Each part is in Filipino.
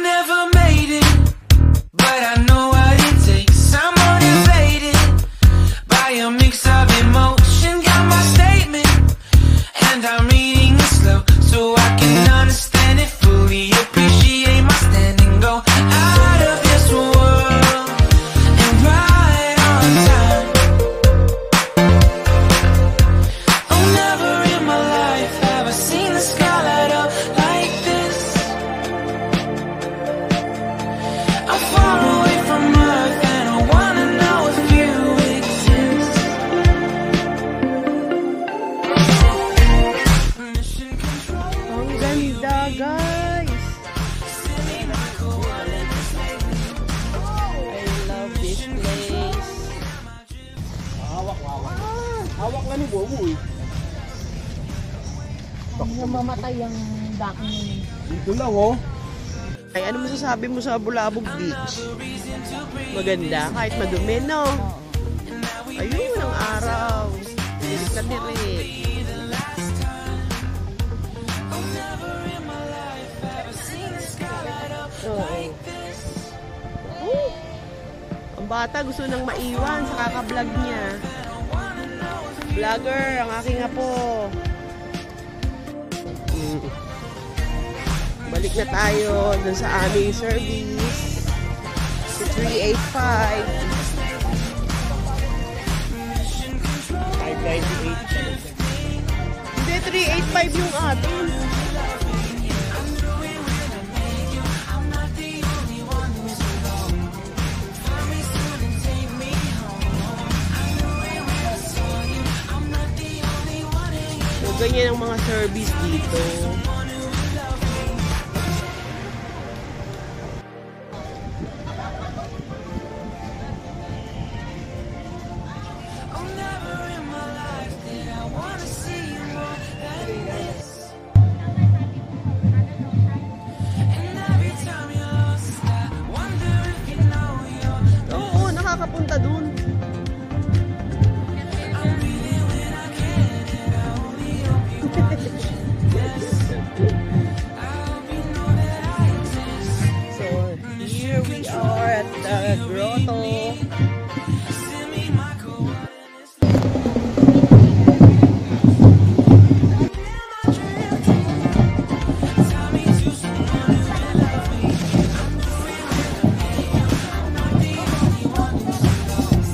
never made it, but I know what it takes. I'm motivated by a mix of emotion. Got my statement, and I'm reading it slow so I can understand it fully. Appreciate my standing, go out of this world and right on time. Oh, never in my life have I seen the sky light up like this. I'm far away from Earth and I wanna know if you exist. Mission control. Ang ganda, guys. I love this place. Hawak, hawak. Hawak lang ni Bobo eh. Pag namamatay ang daking yun. Dito lang oh. Ay, ano masasabi mo sa Bulabog Beach? Maganda, kahit madumi, no? Ayun, ang araw. Tirik na tirik. Oo. Ang bata gusto nang maiwan sa kaka-vlog niya. Vlogger, ang aking apo. Balik na tayo dun sa aming service. Si 385. 598. Hindi, 385 yung atin. So, ganyan ang mga service dito. Oh, never in my life did I wanna see you more than this. And every time you're lost, I wonder if you know you're Oo, nakakapunta dun. I'm breathing when I can, and I only hope you understand this. I hope you know that I exist. So, here we are at the grotto. Send me my coordinates. Tell me to someone who will love me. I'm doing I'm not the only one who's lost.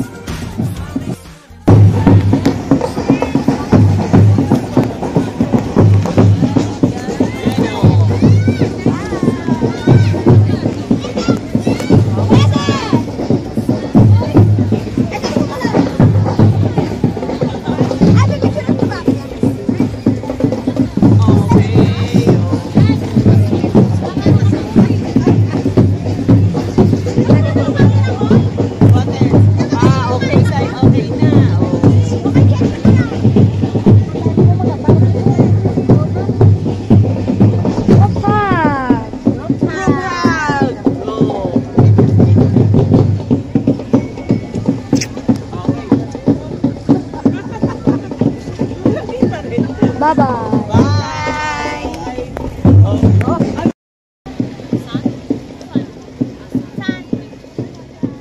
Okay, say okay na. Bye-bye.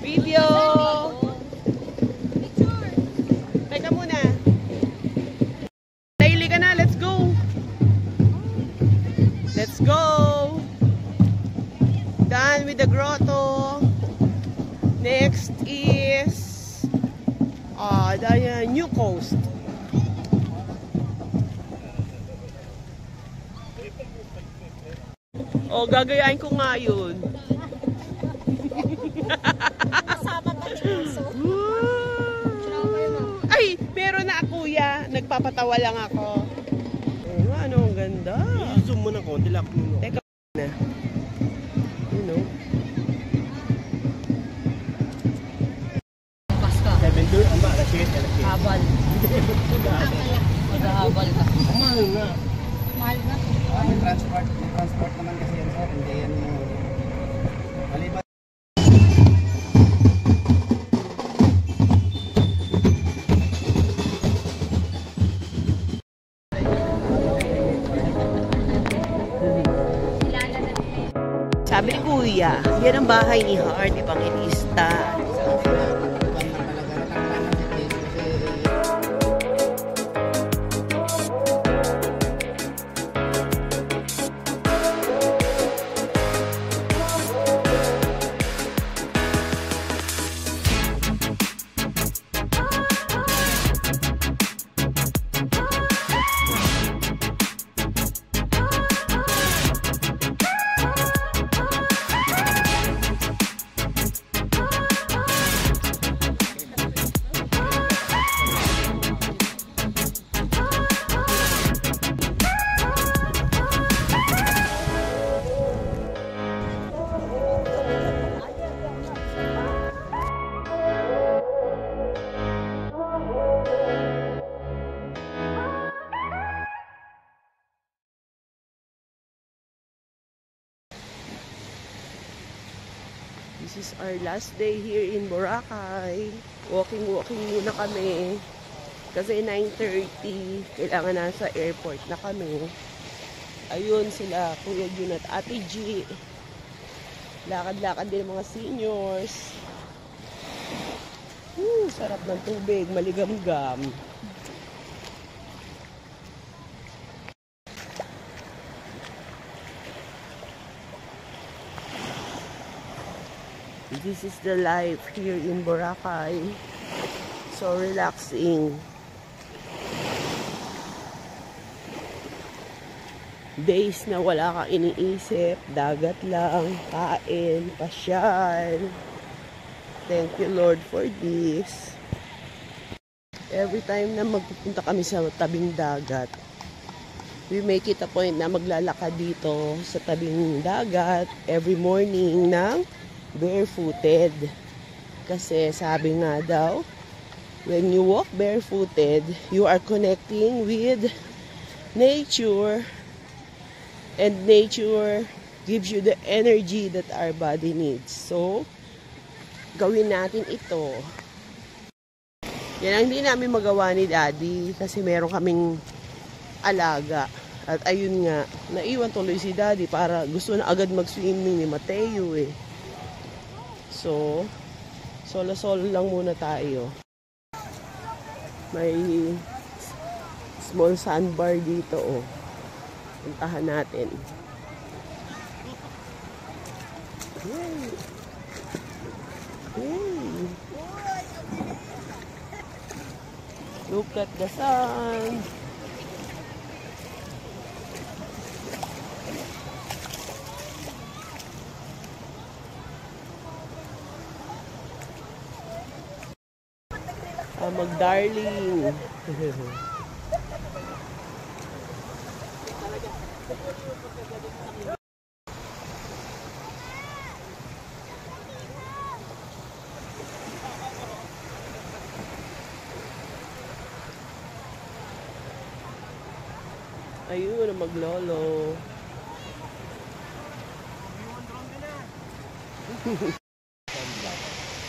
Video! Teka muna. Daily ka na, let's go! Let's go! Done with the grotto. Next is the New Coast. Oh, gagayain ko nga yun. Kasama ka chiso. Ay, meron na kuya. Nagpapatawa lang ako. Oh, ano, ang ganda. I-zoom mo na konti lang. Teka na. You know. Paska. 7 ang ba? Alas 7, alas 7. Habal. Maghahabal ka. Mahal nga. Mahal na. May transport naman kasi yan sir, hindi yan maliban. Sabi ni Kuya, yan ang bahay ni Heart, Evangelista. This is our last day here in Boracay. Walking muna kami. Kasi 9:30, kailangan nasa airport na kami. Ayun sila, Kuya Jun at Ate G. Lakad-lakad din mga seniors. Sarap ng tubig, maligamgam. This is the life here in Boracay. So relaxing. Days na wala kang iniisip, dagat lang, kain, pasyal. Thank you Lord for this. Every time na magpupunta kami sa tabing dagat, we make it a point na maglalakad dito sa tabing dagat every morning ng barefooted. Kasi sabi nga daw, when you walk barefooted, you are connecting with nature, and nature gives you the energy that our body needs. So, gawin natin ito. Yan ang hindi namin magawa ni Daddy kasi meron kaming alaga. At ayun nga, naiwan tuloy si Daddy para gusto na agad mag-swimming ni Mateo eh. So, solo-solo lang muna tayo. May small sandbar dito, oh. Puntahan natin. Yay! Yay! Look at the sun! Mag-darling. Ayun, maglolo.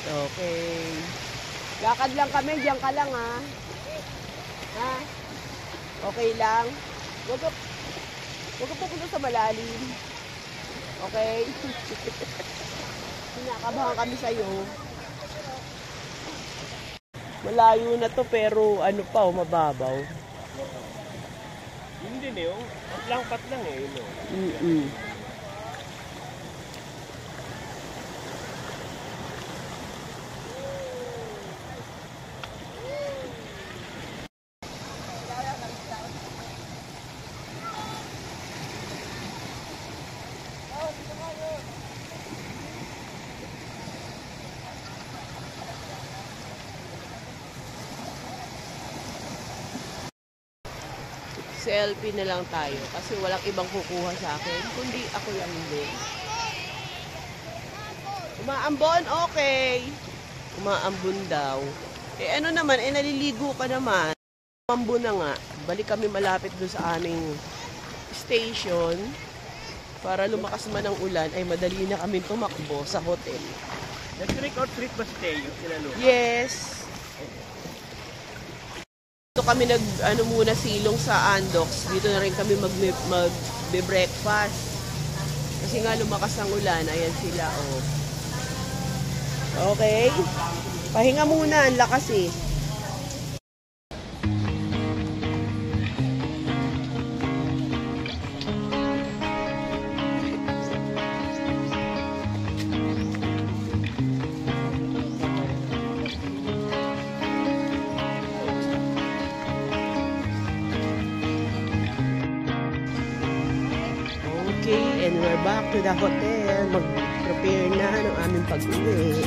Okay. Lakad lang kami, diyan ka lang ha. Ha? Okay lang. Huwag ka pupunta sa malalim. Okay? Kinakabahan kami sa'yo. Malayo na to pero ano pa, mababaw. Hindi na yun. Patlang eh. Selfie na lang tayo kasi walang ibang kukuha sa akin kundi ako lang din. Umaambon, okay. Umaambon daw. Eh ano naman, naliligo ka naman. Umaambon na nga. Balik kami malapit doon sa aming station. Para lumakas man ang ulan ay madali na kami tumakbo sa hotel. Nag-trick or treat ba si Teo? Yes. Dito kami muna silong sa Andox. Dito na rin kami magbe-breakfast. Kasi nga lumakas ang ulan. Ayan sila, oh. Okay. Pahinga muna. Ang lakas eh. Okay, and we're back to the hotel. Mag-prepare na ng aming pag-uwi.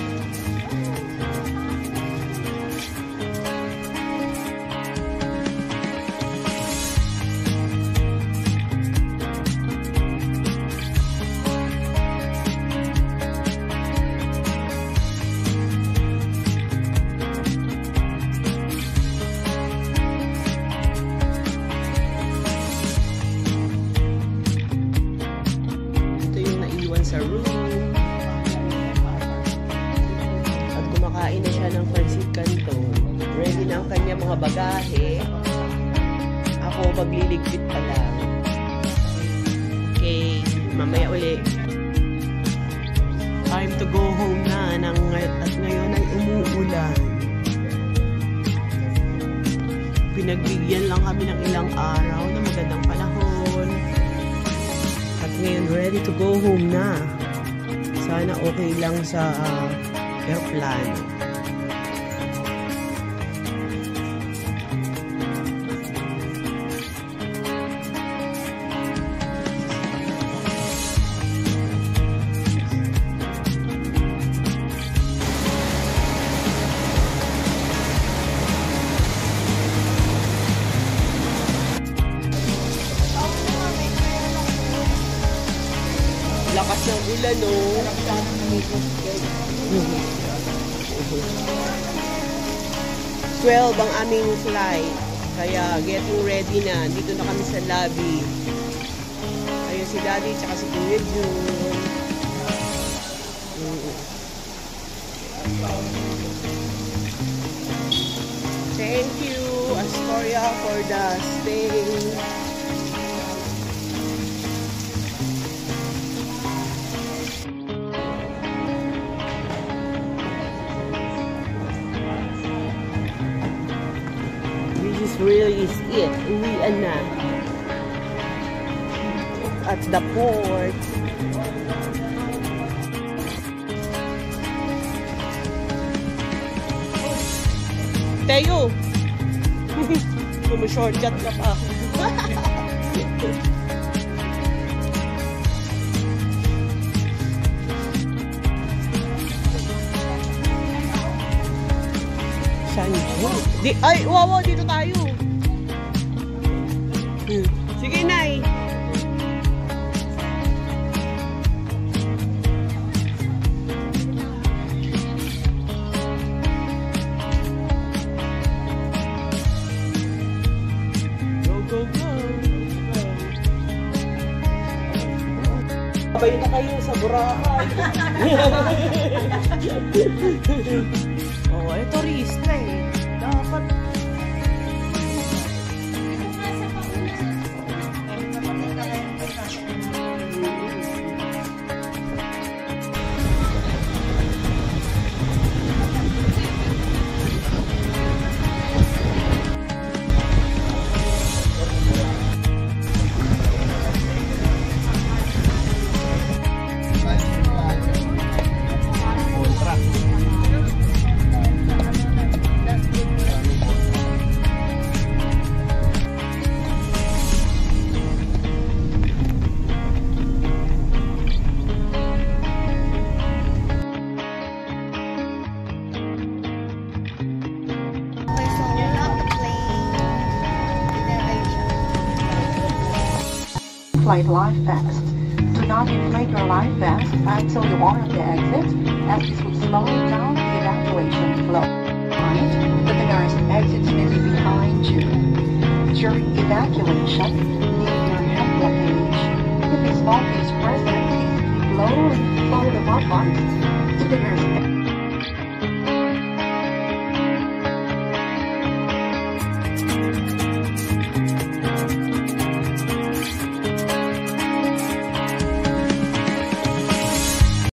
Sa room. At kumakain na siya ng pancit canton. Ready na ang kanyang mga bagahe. Ako magliligpit pa lang. Okay, mamaya uli. Time to go home na. At ngayon ay umuulan. Pinagbigyan lang kami ng ilang araw na magandang panahon. Ngayon, ready to go home na. Sana okay lang sa airplane. Lakas ng ulan, no? 12 ang aming flight. Kaya, getting ready na. Dito na kami sa lobby. Ayun si Daddy, tsaka si Kuya Jun. Thank you, Astoria, for the stay. Really is it. Uwian na. At the port. Tayo! Shortcut ka pa. Ay, wow, dito tayo. Sige, Nay. Go, go, go. Sabay na kayo sa Boracay. Oh, turista eh. Dapat. Inflate life vest. Do not inflate your life vest until you are at the exit, as this will slow down the evacuation flow. Mind that the nearest exit may be behind you. During evacuation, leave your hand luggage. If a smoke is present, please keep low and follow the mud lights to the nearest exit.